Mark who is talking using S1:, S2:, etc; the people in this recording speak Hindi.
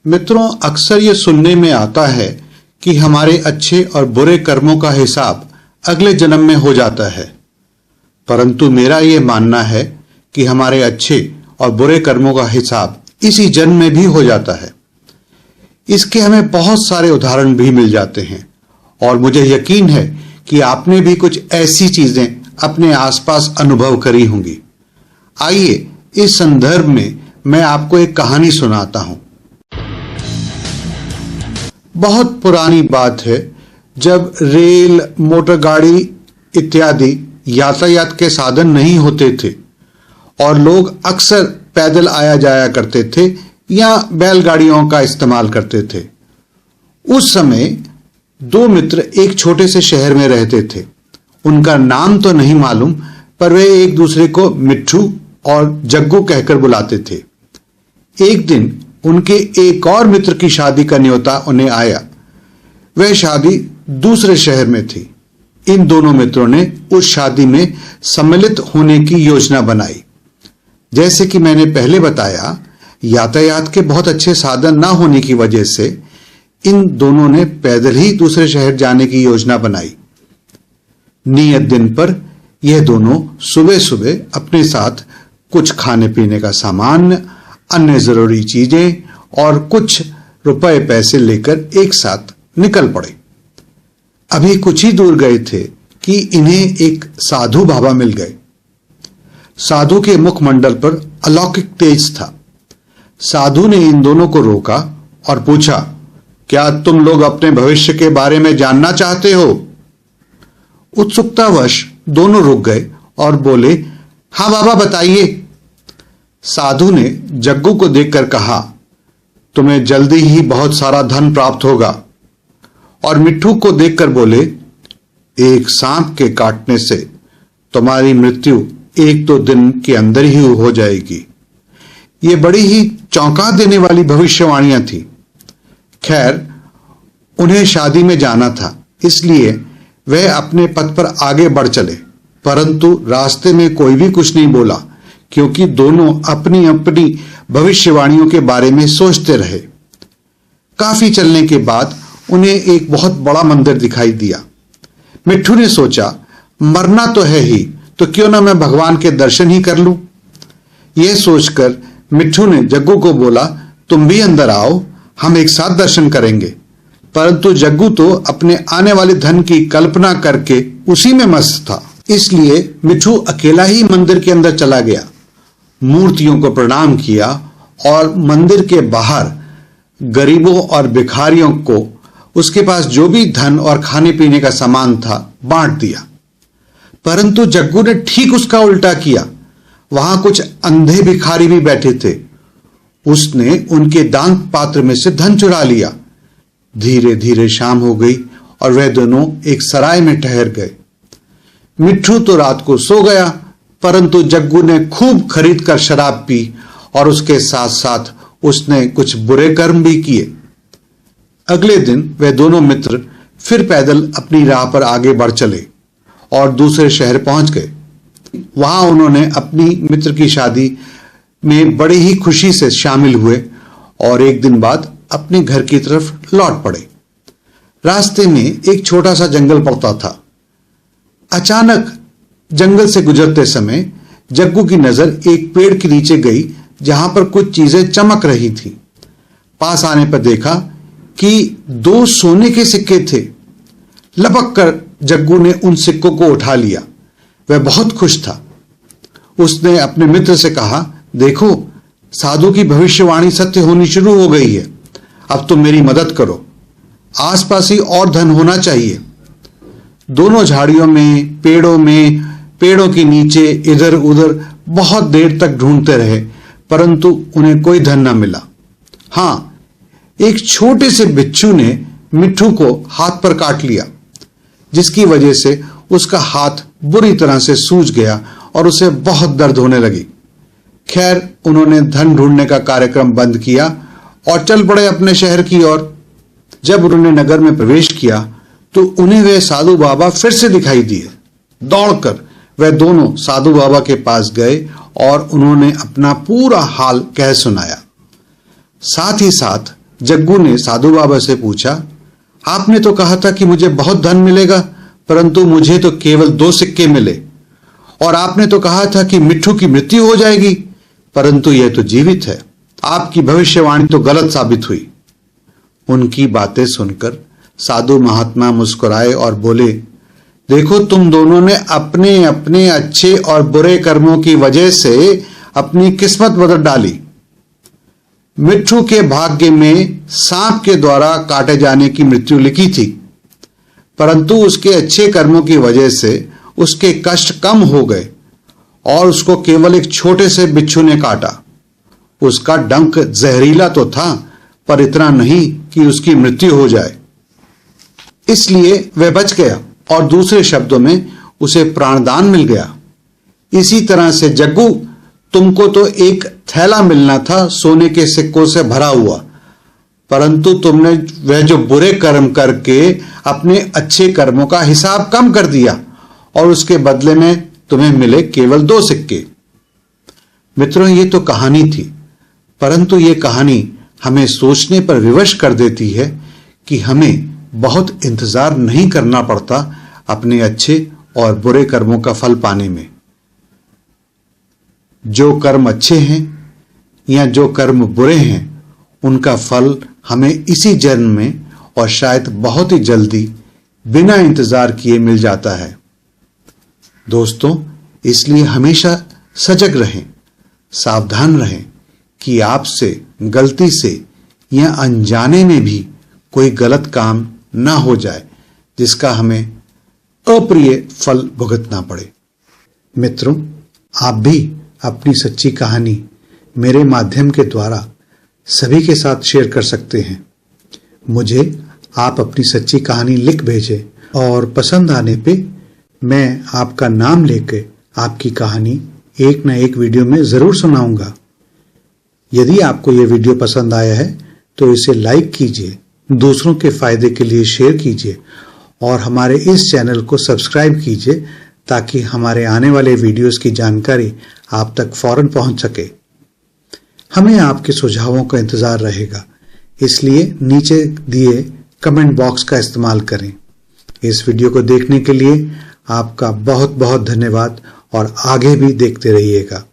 S1: मित्रों, अक्सर ये सुनने में आता है कि हमारे अच्छे और बुरे कर्मों का हिसाब अगले जन्म में हो जाता है, परंतु मेरा ये मानना है कि हमारे अच्छे और बुरे कर्मों का हिसाब इसी जन्म में भी हो जाता है। इसके हमें बहुत सारे उदाहरण भी मिल जाते हैं और मुझे यकीन है कि आपने भी कुछ ऐसी चीजें अपने आसपास अनुभव करी होंगी। आइए इस संदर्भ में मैं आपको एक कहानी सुनाता हूं। बहुत पुरानी बात है, जब रेल, मोटर गाड़ी इत्यादि यातायात के साधन नहीं होते थे और लोग अक्सर पैदल आया जाया करते थे या बैलगाड़ियों का इस्तेमाल करते थे। उस समय दो मित्र एक छोटे से शहर में रहते थे। उनका नाम तो नहीं मालूम, पर वे एक दूसरे को मिट्ठू और जग्गू कहकर बुलाते थे। एक दिन उनके एक और मित्र की शादी का न्योता उन्हें आया। वह शादी दूसरे शहर में थी। इन दोनों मित्रों ने उस शादी में सम्मिलित होने की योजना बनाई। जैसे कि मैंने पहले बताया, यातायात के बहुत अच्छे साधन ना होने की वजह से इन दोनों ने पैदल ही दूसरे शहर जाने की योजना बनाई। नियत दिन पर यह दोनों सुबह सुबह अपने साथ कुछ खाने पीने का सामान, अन्य जरूरी चीजें और कुछ रुपए पैसे लेकर एक साथ निकल पड़े। अभी कुछ ही दूर गए थे कि इन्हें एक साधु बाबा मिल गए। साधु के मुखमंडल पर अलौकिक तेज था। साधु ने इन दोनों को रोका और पूछा, क्या तुम लोग अपने भविष्य के बारे में जानना चाहते हो? उत्सुकतावश दोनों रुक गए और बोले, हाँ बाबा, बताइए। साधु ने जग्गू को देखकर कहा, तुम्हें जल्दी ही बहुत सारा धन प्राप्त होगा। और मिट्ठू को देखकर बोले, एक सांप के काटने से तुम्हारी मृत्यु 1-2 दिन के अंदर ही हो जाएगी। ये बड़ी ही चौंका देने वाली भविष्यवाणियां थी। खैर, उन्हें शादी में जाना था, इसलिए वह अपने पथ पर आगे बढ़ चले, परंतु रास्ते में कोई भी कुछ नहीं बोला, क्योंकि दोनों अपनी अपनी भविष्यवाणियों के बारे में सोचते रहे। काफी चलने के बाद उन्हें एक बहुत बड़ा मंदिर दिखाई दिया। मिट्ठू ने सोचा, मरना तो है ही, तो क्यों ना मैं भगवान के दर्शन ही कर लूं। यह सोचकर मिट्ठू ने जग्गू को बोला, तुम भी अंदर आओ, हम एक साथ दर्शन करेंगे। परंतु जग्गू तो अपने आने वाले धन की कल्पना करके उसी में मस्त था, इसलिए मिट्ठू अकेला ही मंदिर के अंदर चला गया, मूर्तियों को प्रणाम किया और मंदिर के बाहर गरीबों और भिखारियों को उसके पास जो भी धन और खाने पीने का सामान था बांट दिया। परंतु जग्गू ने ठीक उसका उल्टा किया। वहां कुछ अंधे भिखारी भी बैठे थे। उसने उनके दान पात्र में से धन चुरा लिया। धीरे धीरे शाम हो गई और वह दोनों एक सराय में ठहर गए। मिट्ठू तो रात को सो गया, परंतु जग्गू ने खूब खरीद कर शराब पी और उसके साथ साथ उसने कुछ बुरे कर्म भी किए। अगले दिन वे दोनों मित्र फिर पैदल अपनी राह पर आगे बढ़ चले और दूसरे शहर पहुंच गए। वहां उन्होंने अपनी मित्र की शादी में बड़ी ही खुशी से शामिल हुए और एक दिन बाद अपने घर की तरफ लौट पड़े। रास्ते में एक छोटा सा जंगल पड़ता था। अचानक जंगल से गुजरते समय जग्गू की नजर एक पेड़ के नीचे गई, जहां पर कुछ चीजें चमक रही थी। पास आने पर देखा कि 2 सोने के सिक्के थे। लपक कर जग्गू ने उन सिक्कों को उठा लिया। वह बहुत खुश था। उसने अपने मित्र से कहा, देखो, साधु की भविष्यवाणी सत्य होनी शुरू हो गई है। अब तुम मेरी मदद करो। आसपास ही और धन होना चाहिए। दोनों झाड़ियों में, पेड़ों के नीचे, इधर उधर बहुत देर तक ढूंढते रहे, परंतु उन्हें कोई धन न मिला। हां, एक छोटे से बिच्छू ने मिट्ठू को हाथ पर काट लिया, जिसकी वजह से उसका हाथ बुरी तरह से सूज गया और उसे बहुत दर्द होने लगी। खैर, उन्होंने धन ढूंढने का कार्यक्रम बंद किया और चल पड़े अपने शहर की ओर। जब उन्होंने नगर में प्रवेश किया तो उन्हें वे साधु बाबा फिर से दिखाई दिए। दौड़कर वे दोनों साधु बाबा के पास गए और उन्होंने अपना पूरा हाल कह सुनाया। साथ ही साथ जग्गू ने साधु बाबा से पूछा, आपने तो कहा था कि मुझे बहुत धन मिलेगा, परंतु मुझे तो केवल 2 सिक्के मिले। और आपने तो कहा था कि मिट्ठू की मृत्यु हो जाएगी, परंतु यह तो जीवित है। आपकी भविष्यवाणी तो गलत साबित हुई। उनकी बातें सुनकर साधु महात्मा मुस्कुराए और बोले, देखो, तुम दोनों ने अपने अपने अच्छे और बुरे कर्मों की वजह से अपनी किस्मत बदल डाली। मिट्ठू के भाग्य में सांप के द्वारा काटे जाने की मृत्यु लिखी थी, परंतु उसके अच्छे कर्मों की वजह से उसके कष्ट कम हो गए और उसको केवल एक छोटे से बिच्छू ने काटा। उसका डंक जहरीला तो था, पर इतना नहीं कि उसकी मृत्यु हो जाए, इसलिए वह बच गया और दूसरे शब्दों में उसे प्राणदान मिल गया। इसी तरह से जग्गू, तुमको तो एक थैला मिलना था सोने के सिक्कों से भरा हुआ, परंतु तुमने वह जो बुरे कर्म करके अपने अच्छे कर्मों का हिसाब कम कर दिया और उसके बदले में तुम्हें मिले केवल 2 सिक्के। मित्रों, ये तो कहानी थी, परंतु ये कहानी हमें सोचने पर विवश कर देती है कि हमें बहुत इंतजार नहीं करना पड़ता अपने अच्छे और बुरे कर्मों का फल पाने में। जो कर्म अच्छे हैं या जो कर्म बुरे हैं, उनका फल हमें इसी जन्म में और शायद बहुत ही जल्दी बिना इंतजार किए मिल जाता है। दोस्तों, इसलिए हमेशा सजग रहें, सावधान रहें कि आपसे गलती से या अनजाने में भी कोई गलत काम ना हो जाए जिसका हमें अप्रिय फल भुगतना पड़े। मित्रों, आप भी अपनी सच्ची कहानी मेरे माध्यम के द्वारा सभी के साथ शेयर कर सकते हैं। मुझे आप अपनी सच्ची कहानी लिख भेजें और पसंद आने पे मैं आपका नाम लेके आपकी कहानी एक न एक वीडियो में जरूर सुनाऊंगा। यदि आपको यह वीडियो पसंद आया है तो इसे लाइक कीजिए, दूसरों के फायदे के लिए शेयर कीजिए और हमारे इस चैनल को सब्सक्राइब कीजिए ताकि हमारे आने वाले वीडियोस की जानकारी आप तक फौरन पहुंच सके। हमें आपके सुझावों का इंतजार रहेगा, इसलिए नीचे दिए कमेंट बॉक्स का इस्तेमाल करें। इस वीडियो को देखने के लिए आपका बहुत बहुत धन्यवाद और आगे भी देखते रहिएगा।